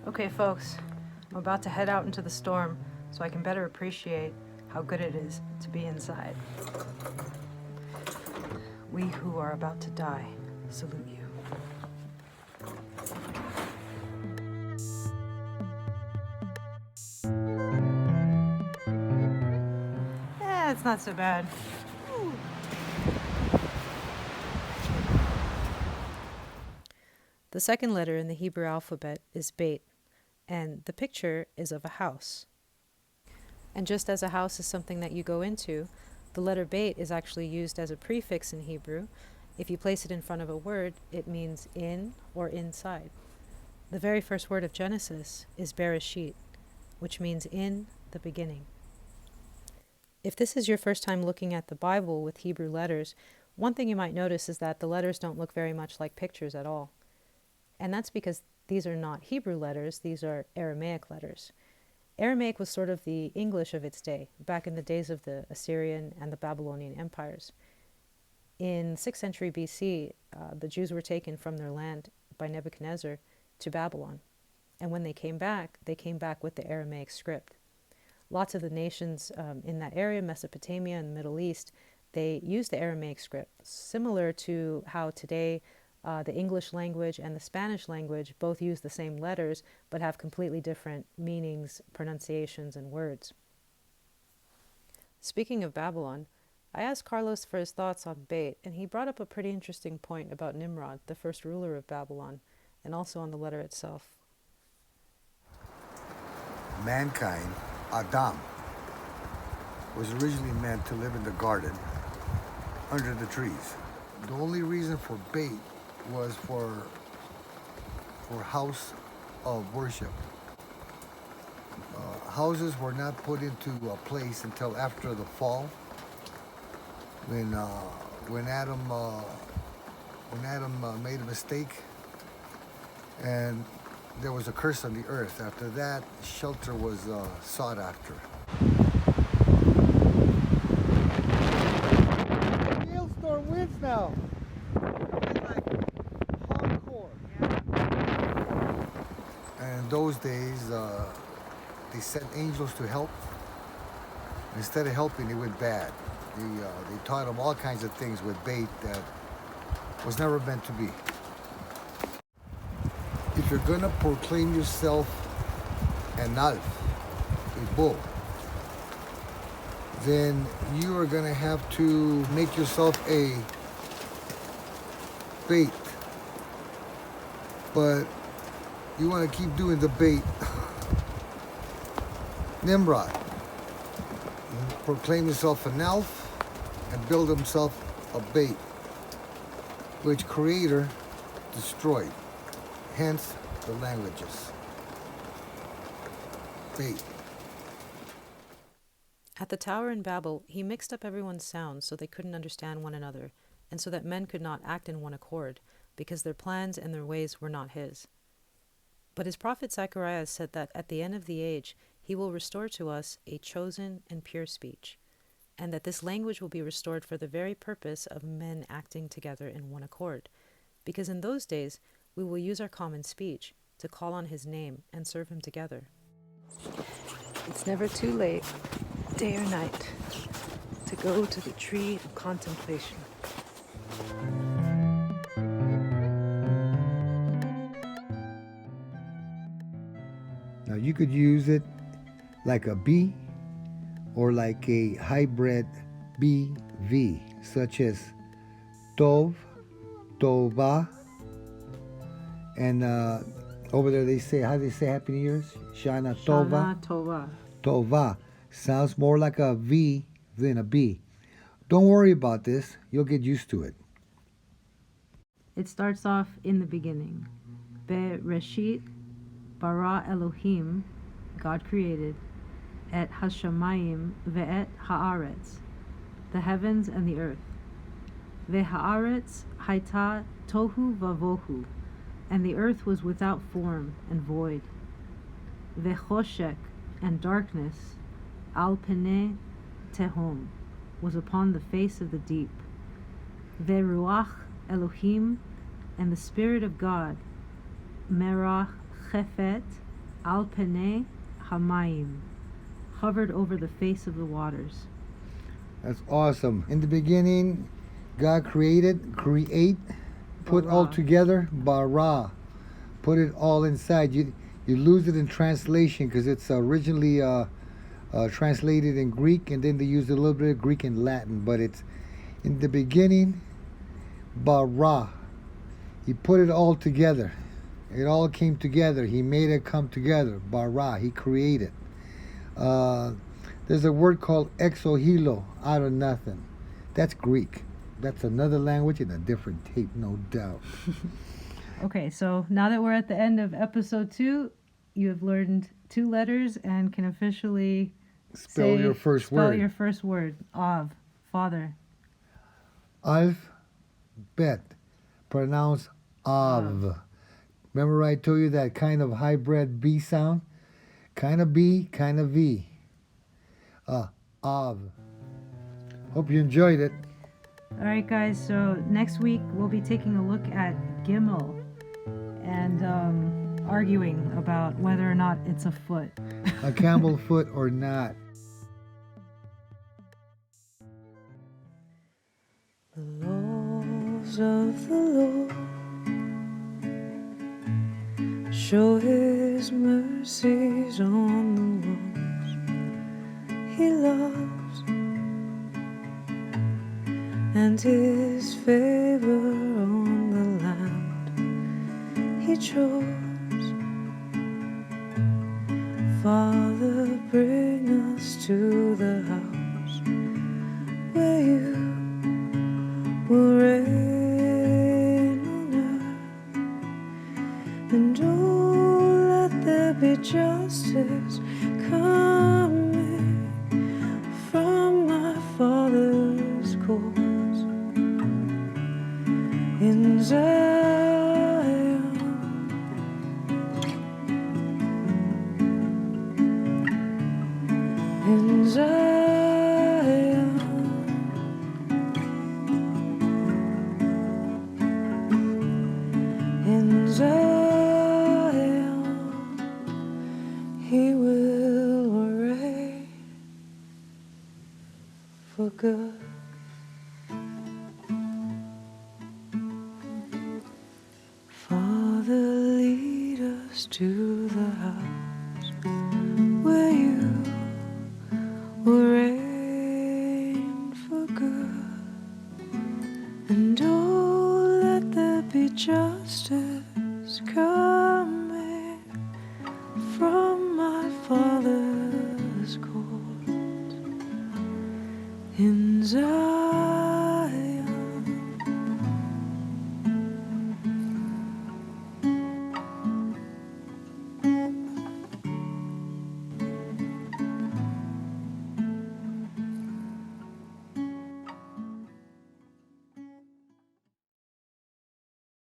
Okay, folks, I'm about to head out into the storm so I can better appreciate how good it is to be inside. We who are about to die salute you. It's not so bad. The second letter in the Hebrew alphabet is Bet, and the picture is of a house. And just as a house is something that you go into, the letter Bet is actually used as a prefix in Hebrew. If you place it in front of a word, it means in or inside. The very first word of Genesis is Bereshit, which means in the beginning. If this is your first time looking at the Bible with Hebrew letters, one thing you might notice is that the letters don't look very much like pictures at all. And that's because these are not Hebrew letters, these are Aramaic letters. Aramaic was sort of the English of its day, back in the days of the Assyrian and the Babylonian empires. In 6th century BC, the Jews were taken from their land by Nebuchadnezzar to Babylon. And when they came back with the Aramaic script. Lots of the nations in that area, Mesopotamia and the Middle East, they used the Aramaic script, similar to how today the English language and the Spanish language both use the same letters, but have completely different meanings, pronunciations, and words. Speaking of Babylon, I asked Carlos for his thoughts on Bet, and he brought up a pretty interesting point about Nimrod, the first ruler of Babylon, and also on the letter itself. Mankind, Adam, was originally meant to live in the garden, under the trees. The only reason for Bet was for house of worship. Houses were not put into a place until after the fall, when Adam made a mistake, and there was a curse on the earth. After that, shelter was sought after. Hailstorm winds now. And in those days, they sent angels to help. Instead of helping, they went bad. They taught them all kinds of things with Bet that was never meant to be. If you're going to proclaim yourself an alf, a bull, then you are going to have to make yourself a Bet. But you want to keep doing the Bet. Nimrod proclaimed himself an alf and built himself a Bet, which Creator destroyed. Hence the languages. Bet. At the tower in Babel, he mixed up everyone's sounds so they couldn't understand one another, and so that men could not act in one accord, because their plans and their ways were not his. But his prophet Zechariah said that at the end of the age, he will restore to us a chosen and pure speech, and that this language will be restored for the very purpose of men acting together in one accord, because in those days we will use our common speech to call on his name and serve him together. It's never too late, day or night, to go to the tree of contemplation. Now you could use it like a B or like a hybrid BV, such as Tov, Tova, and over there they say, how do they say Happy New Year's? Shana Tova. Shana Tova. Tova. Sounds more like a V than a B. Don't worry about this. You'll get used to it. It starts off in the beginning. Bereshit bara Elohim, God created, et hashamayim ve'et haaretz, the heavens and the earth. Ve'haaretz haita tohu vavohu, and the earth was without form and void. Ve'choshek, and darkness, al penei tehom, was upon the face of the deep. Ve'ruach Elohim, and the Spirit of God, merach chefet al penei hamayim, hovered over the face of the waters. That's awesome. In the beginning, God create, put all Bara. together, bara, put it all inside. You lose it in translation because it's originally translated in Greek, and then they use a little bit of Greek and Latin. But it's in the beginning, bara. He put it all together. It all came together. He made it come together. Bara. He created. There's a word called exohilo, out of nothing. That's Greek. That's another language and a different tape, no doubt. Okay, so now that we're at the end of episode 2, you have learned 2 letters and can officially Spell your first spell word. your first word. Av, father. Alf, bet. Pronounce av. Remember I told you that kind of hybrid B sound? Kind of B, kind of V. Av. Hope you enjoyed it. All right, guys. So next week we'll be taking a look at Gimel and arguing about whether or not it's a foot. A camel foot or not. The laws of the Lord show His mercies on the ones He loves, and His favor on the land He chose. Father, bring us to the house where You will reign on earth, and oh, let there be justice coming from my Father's courts in Zion. In Zion. In Zion, He will reign for good. Father, lead us to the house where You will reign for good, and oh, let there be justice coming from my Father's court in Zion.